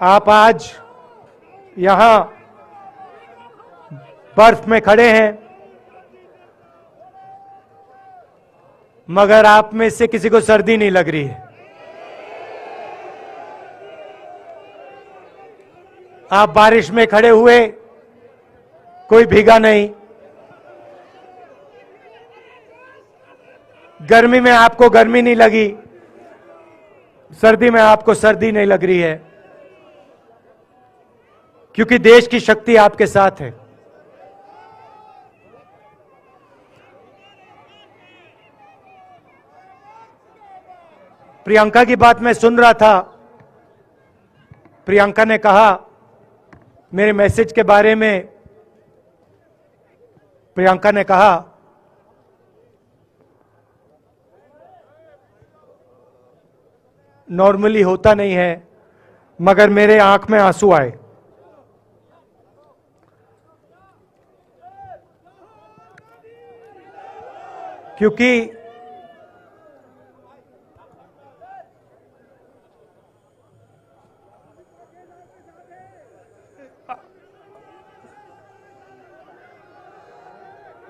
आप आज यहां बर्फ में खड़े हैं, मगर आप में से किसी को सर्दी नहीं लग रही है। आप बारिश में खड़े हुए, कोई भीगा नहीं। गर्मी में आपको गर्मी नहीं लगी, सर्दी में आपको सर्दी नहीं लग रही है, क्योंकि देश की शक्ति आपके साथ है। प्रियंका की बात मैं सुन रहा था। प्रियंका ने कहा मेरे मैसेज के बारे में, प्रियंका ने कहा नॉर्मली होता नहीं है, मगर मेरे आंख में आंसू आए। क्योंकि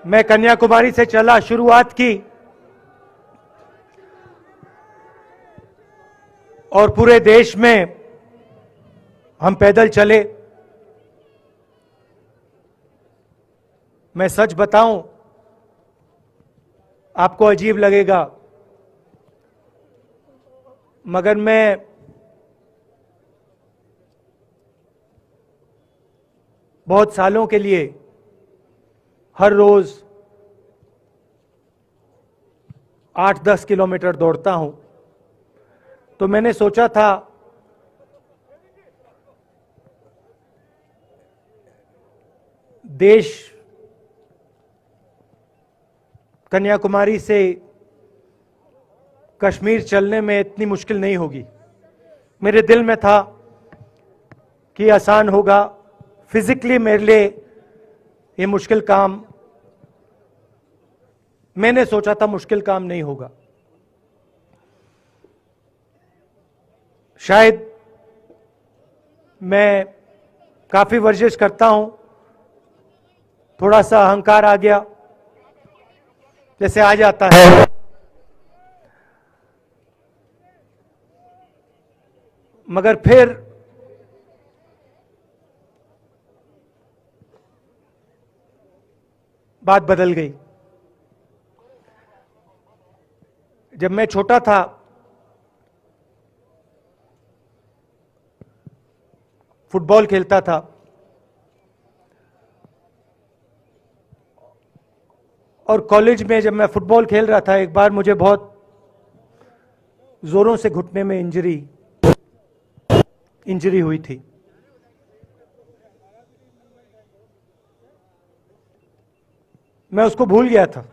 मैं कन्याकुमारी से चला, शुरुआत की और पूरे देश में हम पैदल चले। मैं सच बताऊं, आपको अजीब लगेगा, मगर मैं बहुत सालों के लिए हर रोज 8-10 किलोमीटर दौड़ता हूं। तो मैंने सोचा था देश कन्याकुमारी से कश्मीर चलने में इतनी मुश्किल नहीं होगी। मेरे दिल में था कि आसान होगा। फिजिकली मेरे लिए ये मुश्किल काम, मैंने सोचा था मुश्किल काम नहीं होगा। शायद मैं काफी वर्जिश करता हूं, थोड़ा सा अहंकार आ गया, जैसे आ जाता है। मगर फिर बात बदल गई। जब मैं छोटा था, फुटबॉल खेलता था, और कॉलेज में जब मैं फुटबॉल खेल रहा था, एक बार मुझे बहुत जोरों से घुटने में इंजरी हुई थी। मैं उसको भूल गया था।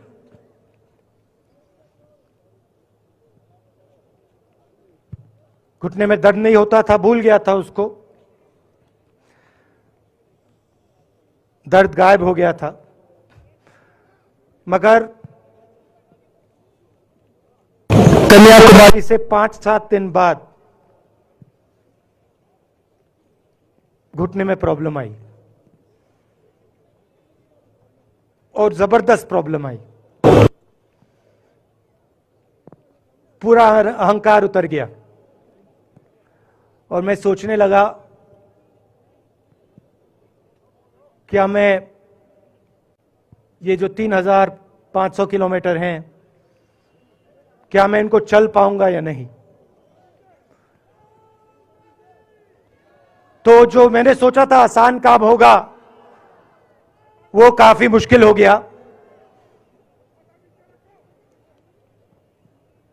घुटने में दर्द नहीं होता था, भूल गया था उसको, दर्द गायब हो गया था। मगर कन्याकुमारी से 5-7 दिन बाद घुटने में प्रॉब्लम आई, और जबरदस्त प्रॉब्लम आई। पूरा अहंकार उतर गया, और मैं सोचने लगा क्या मैं ये जो 3500 किलोमीटर हैं, क्या मैं इनको चल पाऊंगा या नहीं। तो जो मैंने सोचा था आसान काम होगा, वो काफी मुश्किल हो गया।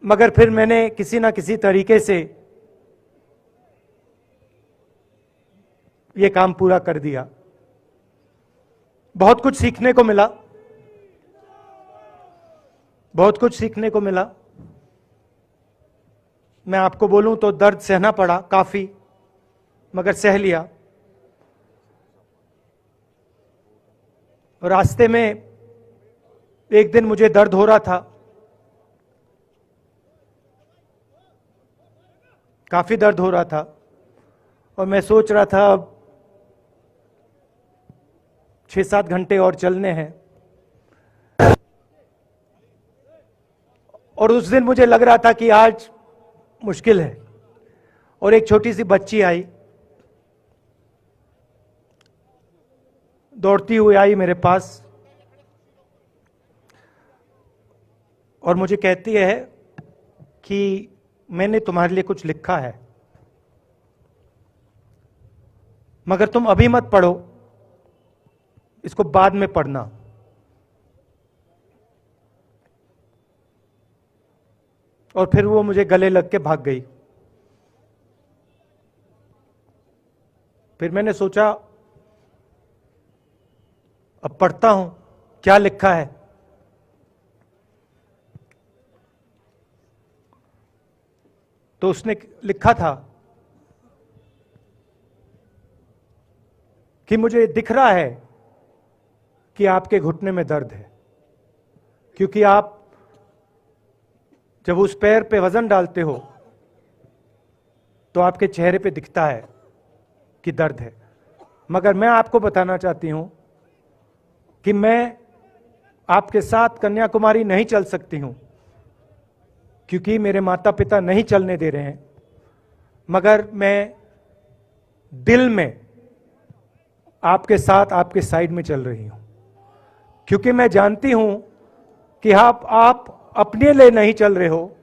मगर फिर मैंने किसी ना किसी तरीके से ये काम पूरा कर दिया। बहुत कुछ सीखने को मिला, बहुत कुछ सीखने को मिला। मैं आपको बोलूं तो दर्द सहना पड़ा काफी, मगर सह लिया। रास्ते में एक दिन मुझे दर्द हो रहा था, काफी दर्द हो रहा था, और मैं सोच रहा था अब 6-7 घंटे और चलने हैं। और उस दिन मुझे लग रहा था कि आज मुश्किल है। और एक छोटी सी बच्ची आई, दौड़ती हुई आई मेरे पास और मुझे कहती है कि मैंने तुम्हारे लिए कुछ लिखा है, मगर तुम अभी मत पढ़ो, इसको बाद में पढ़ना। और फिर वो मुझे गले लग के भाग गई। फिर मैंने सोचा अब पढ़ता हूं क्या लिखा है। तो उसने लिखा था कि मुझे दिख रहा है कि आपके घुटने में दर्द है, क्योंकि आप जब उस पैर पे वजन डालते हो तो आपके चेहरे पे दिखता है कि दर्द है। मगर मैं आपको बताना चाहती हूं कि मैं आपके साथ कन्याकुमारी नहीं चल सकती हूं, क्योंकि मेरे माता पिता नहीं चलने दे रहे हैं। मगर मैं दिल में आपके साथ, आपके साइड में चल रही हूं, क्योंकि मैं जानती हूं कि आप अपने लिए नहीं चल रहे हो,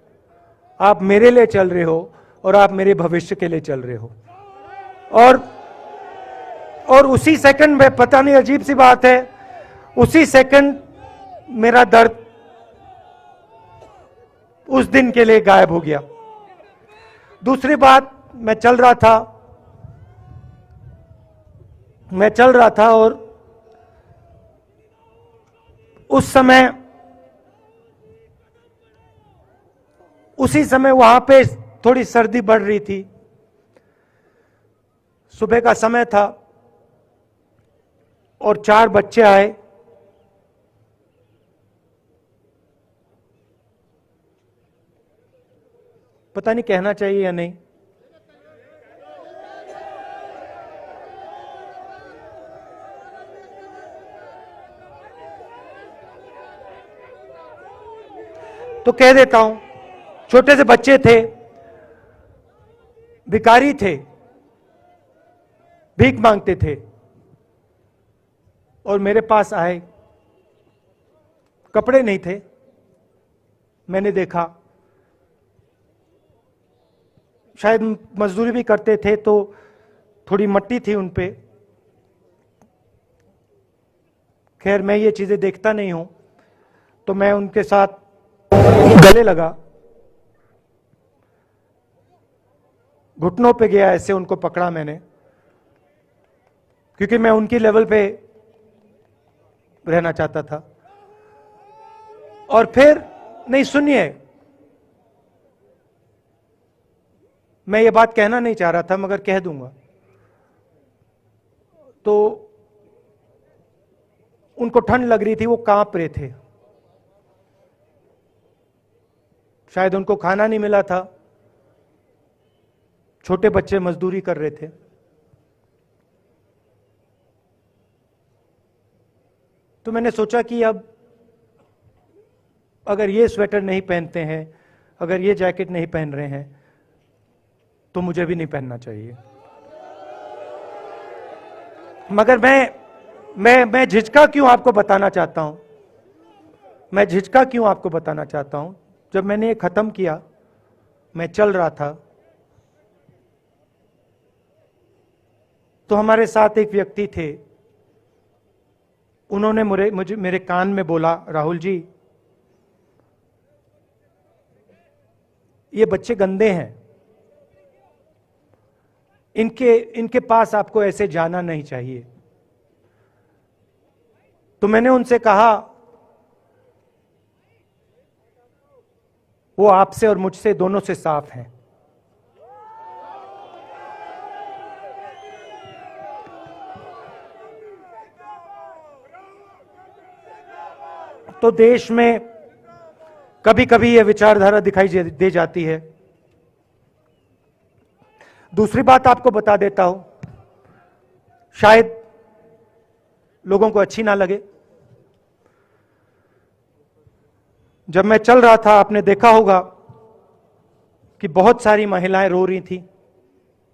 आप मेरे लिए चल रहे हो और आप मेरे भविष्य के लिए चल रहे हो। और उसी सेकंड में, पता नहीं अजीब सी बात है, उसी सेकंड मेरा दर्द उस दिन के लिए गायब हो गया। दूसरी बात, मैं चल रहा था और उसी समय वहां पे थोड़ी सर्दी बढ़ रही थी। सुबह का समय था और 4 बच्चे आए। पता नहीं कहना चाहिए या नहीं। तो कह देता हूं, छोटे से बच्चे थे, भिखारी थे, भीख मांगते थे और मेरे पास आए। कपड़े नहीं थे, मैंने देखा, शायद मजदूरी भी करते थे तो थोड़ी मट्टी थी उन पे। खैर, मैं ये चीजें देखता नहीं हूं, तो मैं उनके साथ गले लगा, घुटनों पे गया, ऐसे उनको पकड़ा मैंने, क्योंकि मैं उनकी लेवल पे रहना चाहता था। और फिर, नहीं सुनिए, मैं ये बात कहना नहीं चाह रहा था मगर कह दूंगा। तो उनको ठंड लग रही थी, वो कांप रहे थे, शायद उनको खाना नहीं मिला था, छोटे बच्चे मजदूरी कर रहे थे। तो मैंने सोचा कि अब अगर ये स्वेटर नहीं पहनते हैं, अगर ये जैकेट नहीं पहन रहे हैं, तो मुझे भी नहीं पहनना चाहिए। मगर मैं झिझका क्यों आपको बताना चाहता हूं, मैं झिझका क्यों आपको बताना चाहता हूं। जब मैंने ये खत्म किया, मैं चल रहा था, तो हमारे साथ एक व्यक्ति थे, उन्होंने मेरे कान में बोला, राहुल जी, ये बच्चे गंदे हैं, इनके पास आपको ऐसे जाना नहीं चाहिए। तो मैंने उनसे कहा, वो आपसे और मुझसे दोनों से साफ हैं। तो देश में कभी कभी यह विचारधारा दिखाई दे जाती है, दूसरी बात आपको बता देता हूं, शायद लोगों को अच्छी ना लगे। जब मैं चल रहा था, आपने देखा होगा कि बहुत सारी महिलाएं रो रही थी।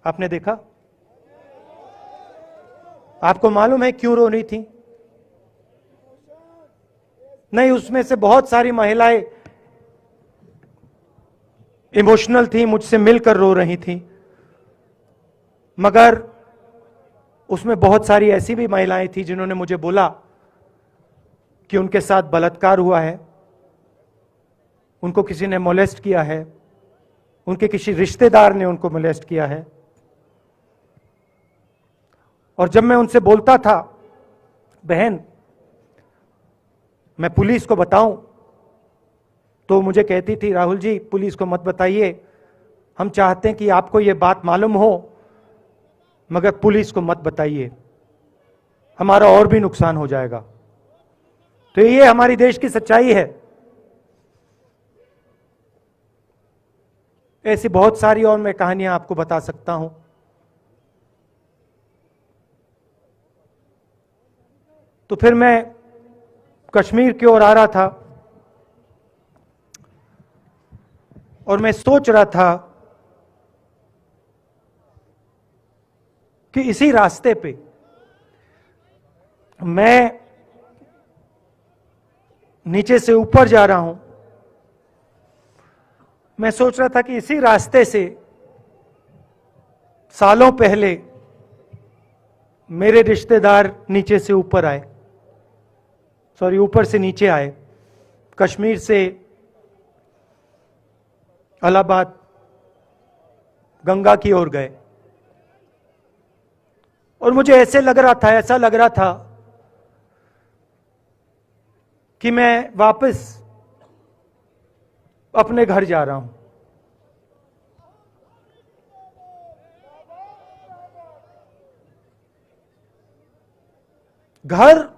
आपने देखा? आपको मालूम है क्यों रो रही थी? नहीं, उसमें से बहुत सारी महिलाएं इमोशनल थी, मुझसे मिलकर रो रही थी, मगर उसमें बहुत सारी ऐसी भी महिलाएं थी जिन्होंने मुझे बोला कि उनके साथ बलात्कार हुआ है, उनको किसी ने मोलेस्ट किया है, उनके किसी रिश्तेदार ने उनको मोलेस्ट किया है। और जब मैं उनसे बोलता था, बहन मैं पुलिस को बताऊं, तो मुझे कहती थी, राहुल जी पुलिस को मत बताइए, हम चाहते हैं कि आपको यह बात मालूम हो, मगर पुलिस को मत बताइए, हमारा और भी नुकसान हो जाएगा। तो ये हमारी देश की सच्चाई है। ऐसी बहुत सारी और मैं कहानियां आपको बता सकता हूं। तो फिर मैं कश्मीर की ओर आ रहा था और मैं सोच रहा था कि इसी रास्ते पे मैं नीचे से ऊपर जा रहा हूं। मैं सोच रहा था कि इसी रास्ते से सालों पहले मेरे रिश्तेदार नीचे से ऊपर आए, सॉरी ऊपर से नीचे आए, कश्मीर से इलाहाबाद गंगा की ओर गए। और मुझे ऐसा लग रहा था कि मैं वापस अपने घर जा रहा हूं। घर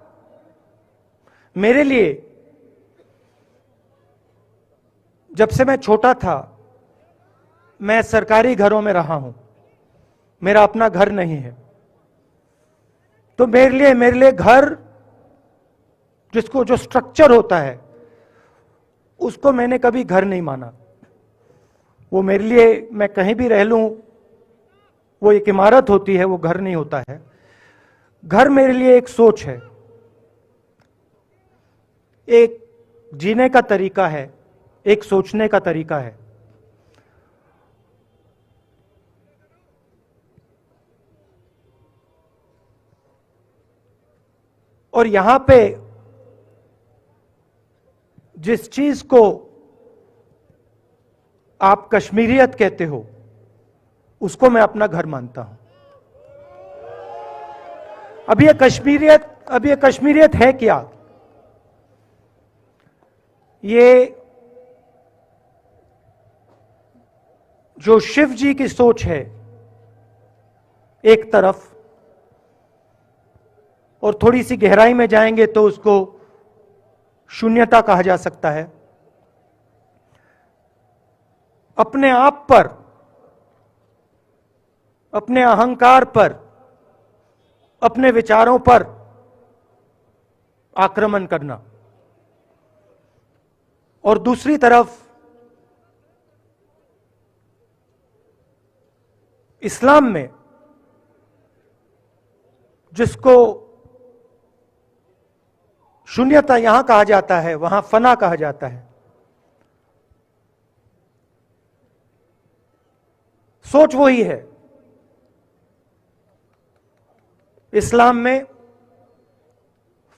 मेरे लिए, जब से मैं छोटा था, मैं सरकारी घरों में रहा हूं, मेरा अपना घर नहीं है। तो मेरे लिए घर, जिसको जो स्ट्रक्चर होता है, उसको मैंने कभी घर नहीं माना। वो मेरे लिए, मैं कहीं भी रह लूं, वो एक इमारत होती है, वो घर नहीं होता है। घर मेरे लिए एक सोच है, एक जीने का तरीका है, एक सोचने का तरीका है। और यहां पे जिस चीज को आप कश्मीरियत कहते हो, उसको मैं अपना घर मानता हूं। अब ये कश्मीरियत है क्या? ये जो शिव जी की सोच है एक तरफ, और थोड़ी सी गहराई में जाएंगे तो उसको शून्यता कहा जा सकता है। अपने आप पर, अपने अहंकार पर, अपने विचारों पर आक्रमण करना। और दूसरी तरफ इस्लाम में, जिसको शून्यता यहां कहा जाता है, वहां फना कहा जाता है। सोच वही है। इस्लाम में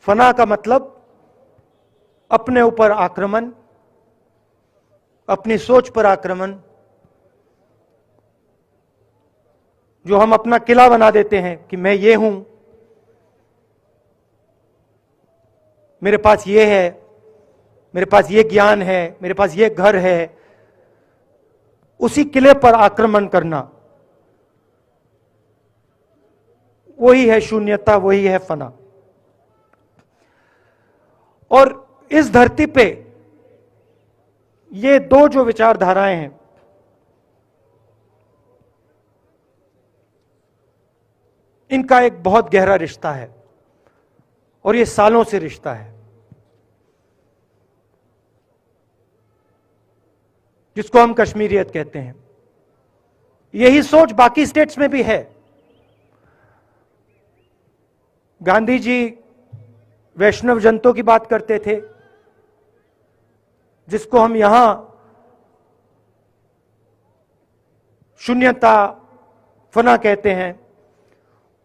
फना का मतलब अपने ऊपर आक्रमण, अपनी सोच पर आक्रमण। जो हम अपना किला बना देते हैं कि मैं ये हूं, मेरे पास ये है, मेरे पास ये ज्ञान है, मेरे पास ये घर है, उसी किले पर आक्रमण करना, वही है शून्यता, वही है फना। और इस धरती पे ये दो जो विचारधाराएं हैं, इनका एक बहुत गहरा रिश्ता है और ये सालों से रिश्ता है, जिसको हम कश्मीरियत कहते हैं। यही सोच बाकी स्टेट्स में भी है। गांधी जी वैष्णव जनतों की बात करते थे, जिसको हम यहां शून्यता फना कहते हैं,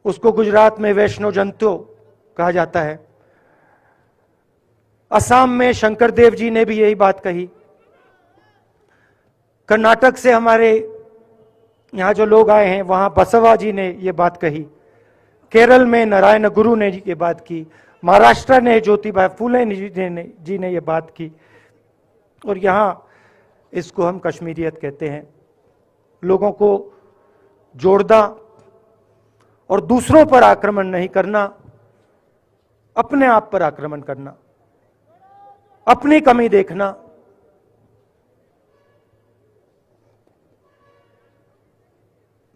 उसको गुजरात में वैष्णव जनतो कहा जाता है। असम में शंकर देव जी ने भी यही बात कही। कर्नाटक से हमारे यहां जो लोग आए हैं, वहां बसवा जी ने यह बात कही। केरल में नारायण गुरु ने ये बात की। महाराष्ट्र ने ज्योतिबा फुले जी ने यह बात की। और यहां इसको हम कश्मीरियत कहते हैं। लोगों को जोड़ना और दूसरों पर आक्रमण नहीं करना, अपने आप पर आक्रमण करना, अपनी कमी देखना।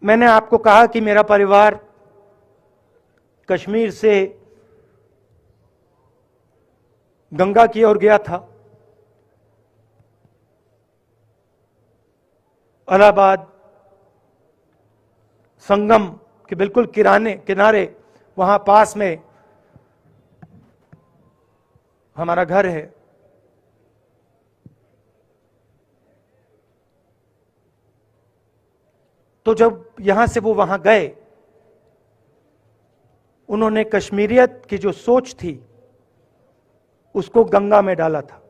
मैंने आपको कहा कि मेरा परिवार कश्मीर से गंगा की ओर गया था। इलाहाबाद संगम के बिल्कुल किनारे वहां पास में हमारा घर है। तो जब यहां से वो वहां गए, उन्होंने कश्मीरियत की जो सोच थी उसको गंगा में डाला था।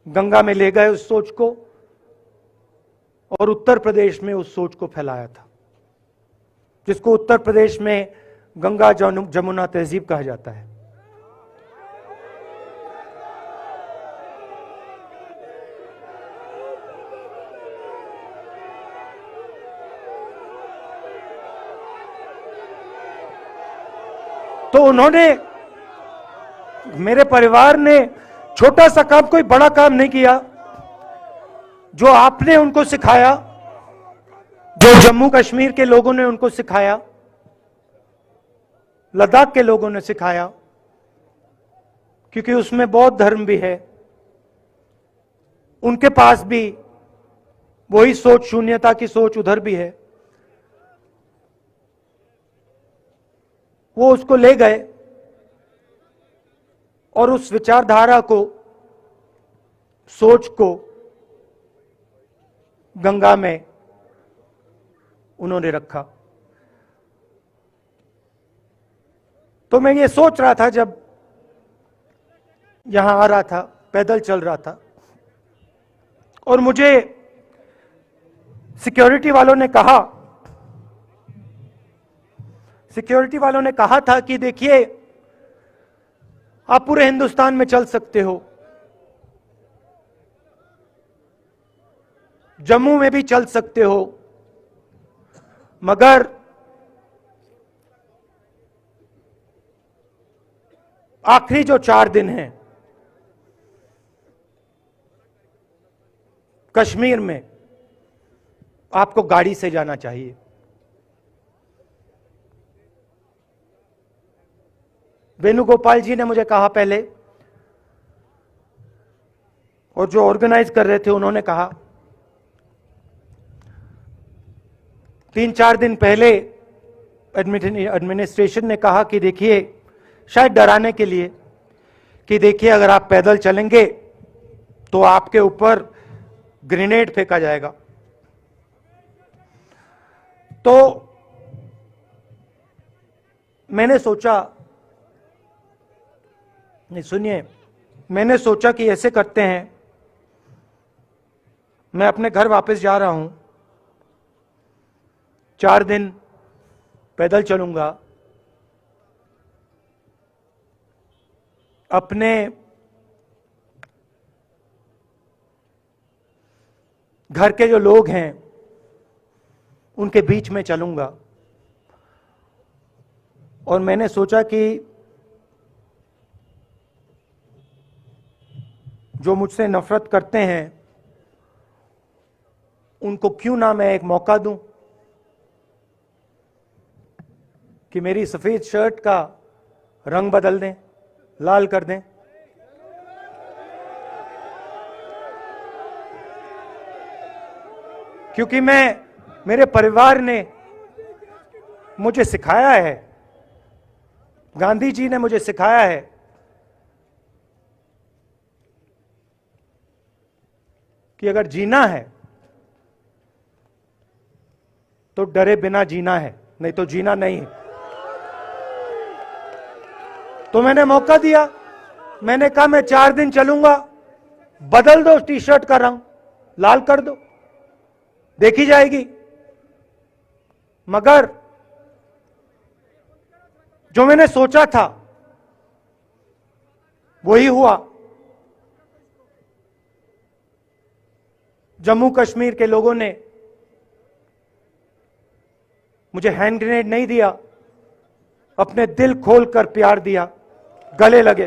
गंगा में ले गए उस सोच को और उत्तर प्रदेश में उस सोच को फैलाया था, जिसको उत्तर प्रदेश में गंगा जमुना तहजीब कहा जाता है। तो उन्होंने, मेरे परिवार ने छोटा सा काम, कोई बड़ा काम नहीं किया। जो आपने उनको सिखाया, जो जम्मू कश्मीर के लोगों ने उनको सिखाया, लद्दाख के लोगों ने सिखाया, क्योंकि उसमें बौद्ध धर्म भी है, उनके पास भी वही सोच, शून्यता की सोच उधर भी है। वो उसको ले गए और उस विचारधारा को, सोच को गंगा में उन्होंने रखा। तो मैं ये सोच रहा था, जब यहां आ रहा था, पैदल चल रहा था, और मुझे सिक्योरिटी वालों ने कहा था कि देखिए, आप पूरे हिंदुस्तान में चल सकते हो, जम्मू में भी चल सकते हो, मगर आखिरी जो 4 दिन हैं कश्मीर में, आपको गाड़ी से जाना चाहिए। वेणुगोपाल जी ने मुझे कहा पहले, और जो ऑर्गेनाइज कर रहे थे उन्होंने कहा। 3-4 दिन पहले एडमिनिस्ट्रेशन ने कहा कि देखिए, शायद डराने के लिए, कि देखिए अगर आप पैदल चलेंगे तो आपके ऊपर ग्रेनेड फेंका जाएगा। तो मैंने सोचा, नहीं सुनिए, मैंने सोचा कि ऐसे करते हैं, मैं अपने घर वापस जा रहा हूं, 4 दिन पैदल चलूंगा, अपने घर के जो लोग हैं उनके बीच में चलूंगा। और मैंने सोचा कि जो मुझसे नफरत करते हैं उनको क्यों ना मैं एक मौका दूं। कि मेरी सफेद शर्ट का रंग बदल दें, लाल कर दें। क्योंकि मेरे परिवार ने मुझे सिखाया है, गांधी जी ने मुझे सिखाया है कि अगर जीना है तो डरे बिना जीना है, नहीं तो जीना नहीं है। तो मैंने मौका दिया, मैंने कहा मैं 4 दिन चलूंगा, बदल दो टी शर्ट का रंग, लाल कर दो, देखी जाएगी। मगर जो मैंने सोचा था वही हुआ। जम्मू कश्मीर के लोगों ने मुझे हैंड ग्रेनेड नहीं दिया, अपने दिल खोलकर प्यार दिया, गले लगे।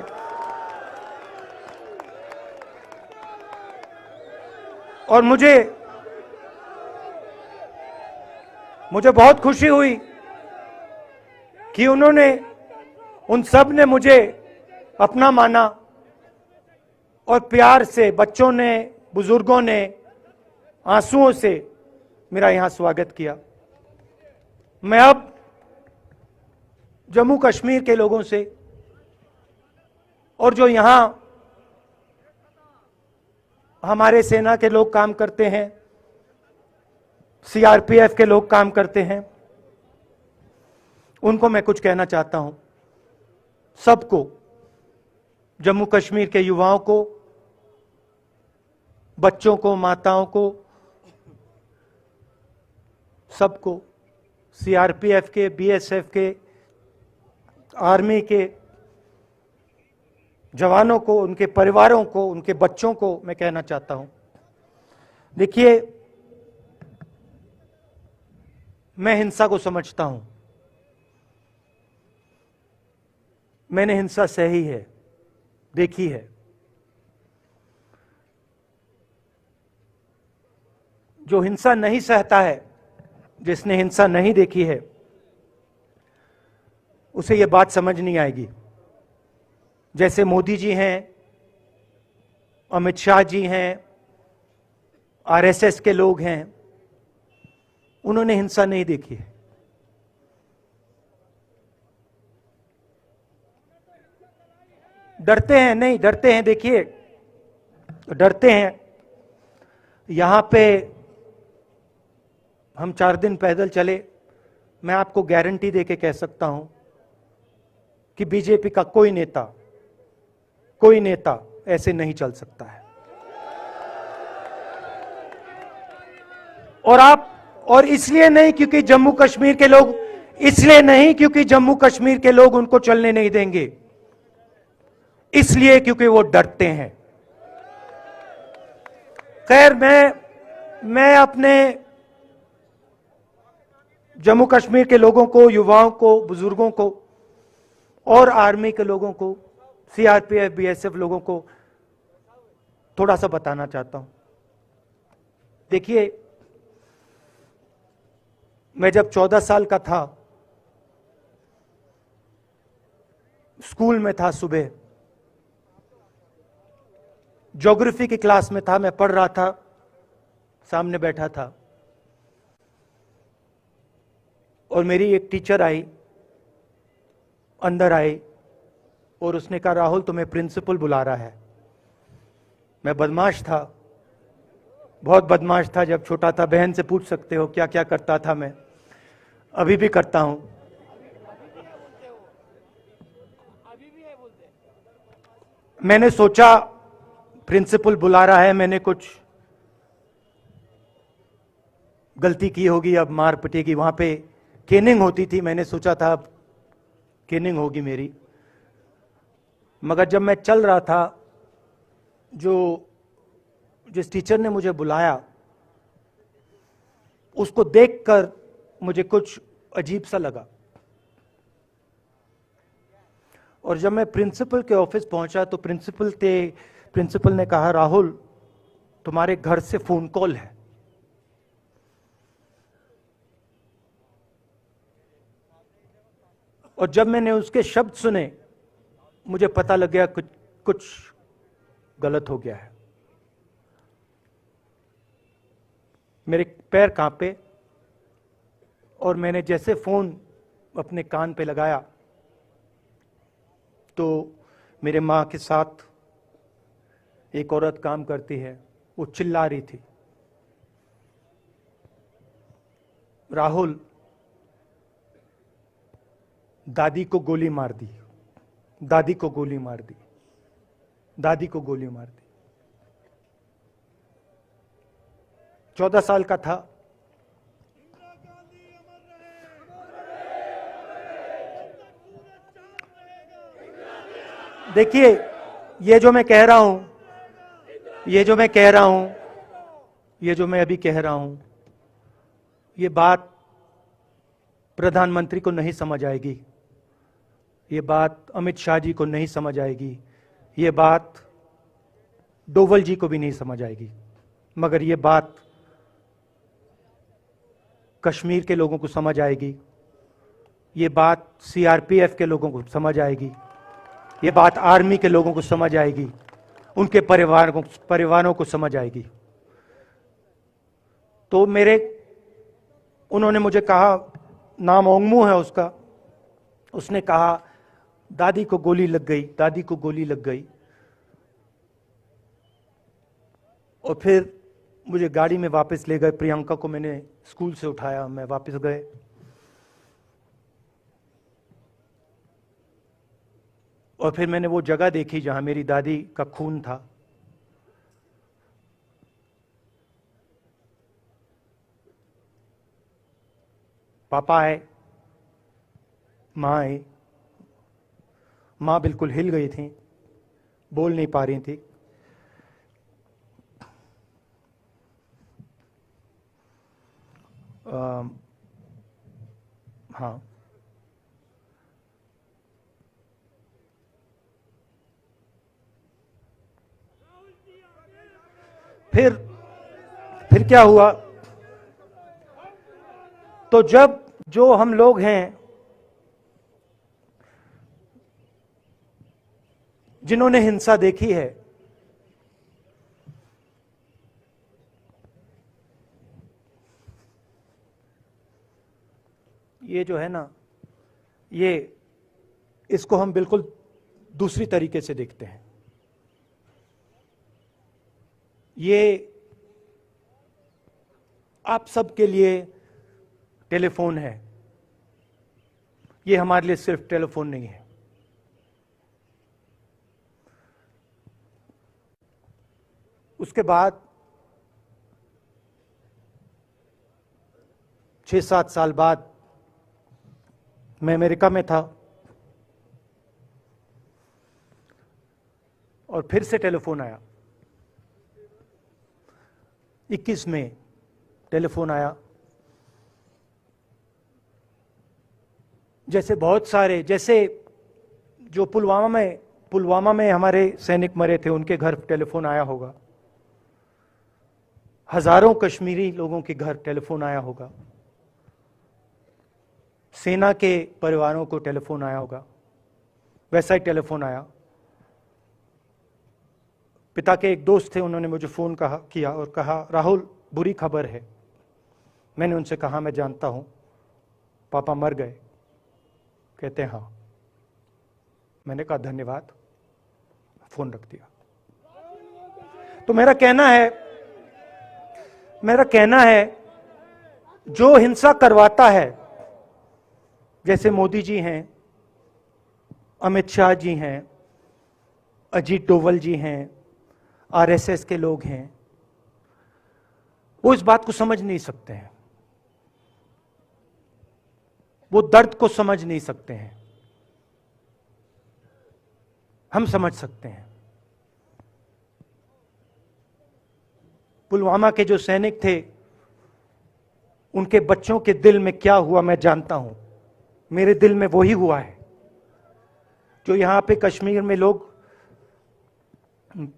और मुझे बहुत खुशी हुई कि उन सब ने मुझे अपना माना और प्यार से, बच्चों ने, बुजुर्गों ने आंसुओं से मेरा यहां स्वागत किया। मैं अब जम्मू कश्मीर के लोगों से और जो यहां हमारे सेना के लोग काम करते हैं, सीआरपीएफ के लोग काम करते हैं, उनको मैं कुछ कहना चाहता हूं। सबको, जम्मू कश्मीर के युवाओं को, बच्चों को, माताओं को, सबको, सीआरपीएफ के, बीएसएफ के, आर्मी के जवानों को, उनके परिवारों को, उनके बच्चों को मैं कहना चाहता हूं, देखिए, मैं हिंसा को समझता हूं, मैंने हिंसा सही है, देखी है। जो हिंसा नहीं सहता है, जिसने हिंसा नहीं देखी है, उसे यह बात समझ नहीं आएगी। जैसे मोदी जी हैं, अमित शाह जी हैं, आरएसएस के लोग हैं, उन्होंने हिंसा नहीं देखी है। डरते हैं, नहीं डरते हैं, देखिए डरते हैं। यहां पे हम 4 दिन पैदल चले, मैं आपको गारंटी देके कह सकता हूं कि बीजेपी का कोई नेता ऐसे नहीं चल सकता है। और इसलिए नहीं क्योंकि जम्मू कश्मीर के लोग, इसलिए नहीं क्योंकि जम्मू कश्मीर के लोग उनको चलने नहीं देंगे, इसलिए क्योंकि वो डरते हैं। खैर, मैं अपने जम्मू कश्मीर के लोगों को, युवाओं को, बुजुर्गों को और आर्मी के लोगों को, सीआरपीएफ, बीएसएफ लोगों को थोड़ा सा बताना चाहता हूं। देखिए, मैं जब 14 साल का था, स्कूल में था, सुबह ज्योग्राफी की क्लास में था, मैं पढ़ रहा था, सामने बैठा था और मेरी एक टीचर आई, अंदर आई और उसने कहा, राहुल तुम्हें प्रिंसिपल बुला रहा है। मैं बदमाश था, बहुत बदमाश था जब छोटा था, बहन से पूछ सकते हो क्या क्या करता था मैं, अभी भी करता हूं। मैंने सोचा प्रिंसिपल बुला रहा है, मैंने कुछ गलती की होगी, अब मार पिटेगी, वहां पे केनिंग होती थी, मैंने सोचा था अब केनिंग होगी मेरी। मगर जब मैं चल रहा था, जिस टीचर ने मुझे बुलाया, उसको देखकर मुझे कुछ अजीब सा लगा। और जब मैं प्रिंसिपल के ऑफिस पहुंचा तो प्रिंसिपल ने कहा, राहुल तुम्हारे घर से फोन कॉल है। और जब मैंने उसके शब्द सुने, मुझे पता लग गया कुछ गलत हो गया है। मेरे पैर कांपे और मैंने जैसे फोन अपने कान पे लगाया तो मेरे मां के साथ एक औरत काम करती है, वो चिल्ला रही थी, राहुल, दादी को गोली मार दी, दादी को गोली मार दी, दादी को गोली मार दी। 14 साल का था। देखिए, ये जो मैं कह रहा हूं, ये जो मैं अभी कह रहा हूं, ये बात प्रधानमंत्री को नहीं समझ आएगी, ये बात अमित शाह जी को नहीं समझ आएगी, ये बात डोवल जी को भी नहीं समझ आएगी, मगर ये बात कश्मीर के लोगों को समझ आएगी, ये बात सीआरपीएफ के लोगों को समझ आएगी, ये बात आर्मी के लोगों को समझ आएगी, उनके परिवारों को समझ आएगी। तो उन्होंने मुझे कहा, नाम ओंगमू है उसका, उसने कहा दादी को गोली लग गई, दादी को गोली लग गई। और फिर मुझे गाड़ी में वापस ले गए, प्रियंका को मैंने स्कूल से उठाया, मैं वापस गए। और फिर मैंने वो जगह देखी जहां मेरी दादी का खून था। पापा आए, मां आई, मां बिल्कुल हिल गई थी, बोल नहीं पा रही थी। हाँ, फिर क्या हुआ, तो जब जो हम लोग हैं जिन्होंने हिंसा देखी है, ये जो है ना, इसको हम बिल्कुल दूसरी तरीके से देखते हैं। ये आप सबके लिए टेलीफोन है, ये हमारे लिए सिर्फ टेलीफोन नहीं है। उसके बाद 6-7 साल बाद मैं अमेरिका में था और फिर से टेलीफोन आया। 21 में टेलीफोन आया। जैसे बहुत सारे, जैसे जो पुलवामा में हमारे सैनिक मरे थे, उनके घर टेलीफोन आया होगा, हजारों कश्मीरी लोगों के घर टेलीफोन आया होगा, सेना के परिवारों को टेलीफोन आया होगा, वैसा ही टेलीफोन आया। पिता के एक दोस्त थे, उन्होंने मुझे फोन किया और कहा, राहुल, बुरी खबर है। मैंने उनसे कहा, मैं जानता हूं, पापा मर गए। कहते हैं हाँ। मैंने कहा धन्यवाद, फोन रख दिया। तो मेरा कहना है जो हिंसा करवाता है, जैसे मोदी जी हैं, अमित शाह जी हैं, अजीत डोवल जी हैं, आरएसएस के लोग हैं, वो इस बात को समझ नहीं सकते हैं, वो दर्द को समझ नहीं सकते हैं। हम समझ सकते हैं। पुलवामा के जो सैनिक थे, उनके बच्चों के दिल में क्या हुआ मैं जानता हूं। मेरे दिल में वही हुआ है जो यहां पे कश्मीर में लोग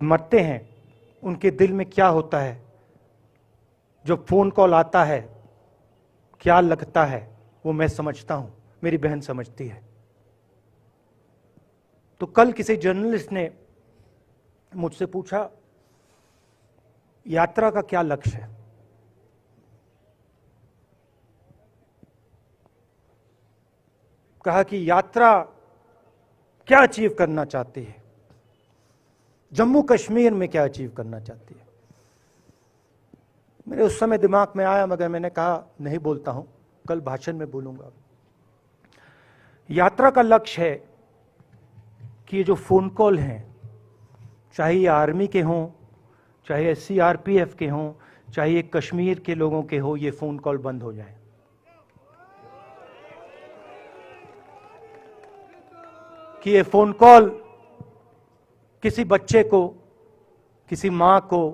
मरते हैं, उनके दिल में क्या होता है। जो फोन कॉल आता है, क्या लगता है, वो मैं समझता हूं, मेरी बहन समझती है। तो कल किसी जर्नलिस्ट ने मुझसे पूछा, यात्रा का क्या लक्ष्य है? कहा कि यात्रा क्या अचीव करना चाहती है, जम्मू कश्मीर में क्या अचीव करना चाहती है। मेरे उस समय दिमाग में आया, मगर मैंने कहा नहीं बोलता हूं, कल भाषण में बोलूंगा। यात्रा का लक्ष्य है कि ये जो फोन कॉल हैं, चाहे ये आर्मी के हों, चाहे सीआरपीएफ के हों, चाहे ये कश्मीर के लोगों के हो, ये फोन कॉल बंद हो जाए। कि ये फोन कॉल किसी बच्चे को, किसी मां को,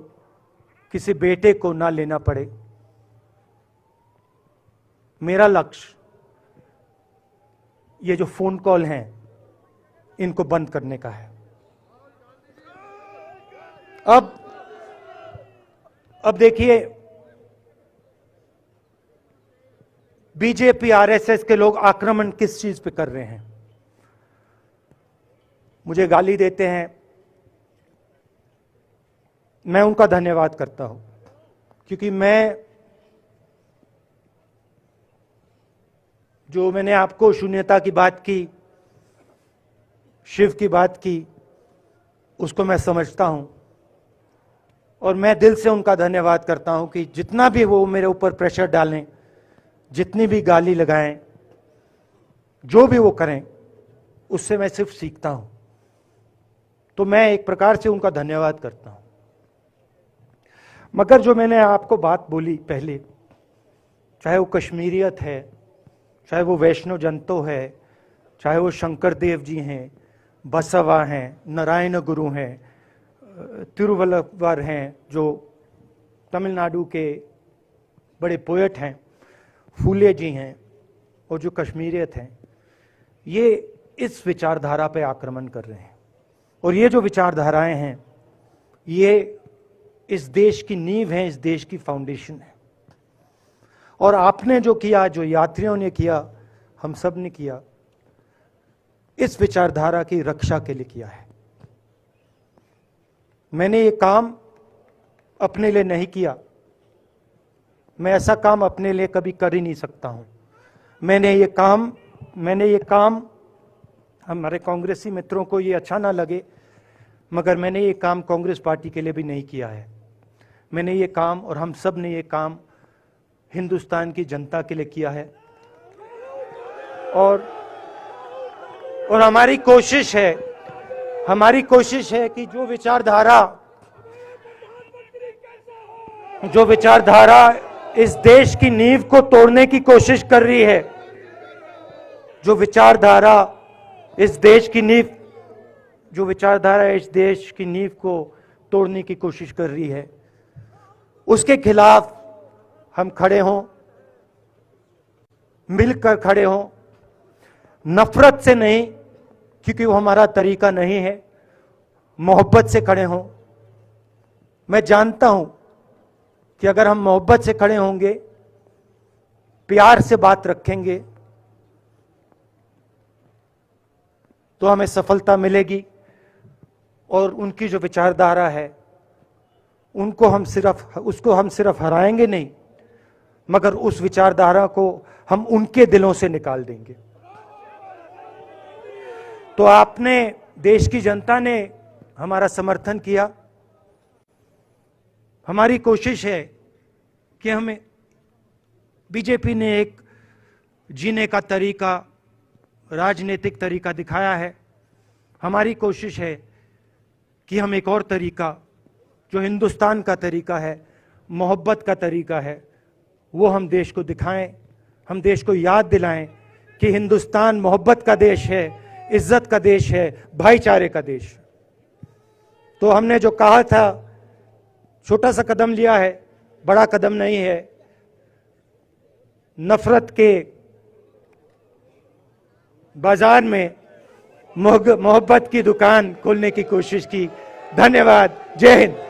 किसी बेटे को ना लेना पड़े। मेरा लक्ष्य ये जो फोन कॉल हैं इनको बंद करने का है। अब देखिए, बीजेपी आरएसएस के लोग आक्रमण किस चीज पे कर रहे हैं। मुझे गाली देते हैं, मैं उनका धन्यवाद करता हूं, क्योंकि मैंने आपको शून्यता की बात की, शिव की बात की, उसको मैं समझता हूं और मैं दिल से उनका धन्यवाद करता हूं कि जितना भी वो मेरे ऊपर प्रेशर डालें, जितनी भी गाली लगाएं, जो भी वो करें, उससे मैं सिर्फ सीखता हूं। तो मैं एक प्रकार से उनका धन्यवाद करता हूं। मगर जो मैंने आपको बात बोली पहले, चाहे वो कश्मीरियत है, चाहे वो वैष्णव जंतो है, चाहे वो शंकर देव जी हैं, बसवा हैं, नारायण गुरु हैं, तिरुवल्लुवर हैं, जो तमिलनाडु के बड़े पोएट हैं, फूले जी हैं, और जो कश्मीरियत हैं, ये इस विचारधारा पे आक्रमण कर रहे हैं। और ये जो विचारधाराएं हैं, ये इस देश की नींव है, इस देश की फाउंडेशन है। और आपने जो किया, जो यात्रियों ने किया, हम सब ने किया, इस विचारधारा की रक्षा के लिए किया है। मैंने ये काम अपने लिए नहीं किया, मैं ऐसा काम अपने लिए कभी कर ही नहीं सकता हूं। मैंने ये काम हमारे कांग्रेसी मित्रों को ये अच्छा ना लगे, मगर मैंने ये काम कांग्रेस पार्टी के लिए भी नहीं किया है। मैंने ये काम, और हम सब ने ये काम हिंदुस्तान की जनता के लिए किया है। और हमारी कोशिश है कि जो विचारधारा इस देश की नींव को तोड़ने की कोशिश कर रही है, जो विचारधारा इस देश की नींव को तोड़ने की कोशिश कर रही है, उसके खिलाफ हम खड़े हों, मिलकर खड़े हों, नफरत से नहीं, क्योंकि वो हमारा तरीका नहीं है, मोहब्बत से खड़े हों। मैं जानता हूं कि अगर हम मोहब्बत से खड़े होंगे, प्यार से बात रखेंगे, तो हमें सफलता मिलेगी। और उनकी जो विचारधारा है, उसको हम सिर्फ हराएंगे नहीं, मगर उस विचारधारा को हम उनके दिलों से निकाल देंगे। तो आपने, देश की जनता ने हमारा समर्थन किया। हमारी कोशिश है कि हमें, बीजेपी ने एक जीने का तरीका, राजनीतिक तरीका दिखाया है। हमारी कोशिश है कि हम एक और तरीका, जो हिंदुस्तान का तरीका है, मोहब्बत का तरीका है, वो हम देश को दिखाएं। हम देश को याद दिलाएं कि हिंदुस्तान मोहब्बत का देश है, इज्जत का देश है, भाईचारे का देश। तो हमने जो कहा था, छोटा सा कदम लिया है, बड़ा कदम नहीं है। नफरत के बाजार में मोहब्बत की दुकान खोलने की कोशिश की। धन्यवाद। जय हिंद।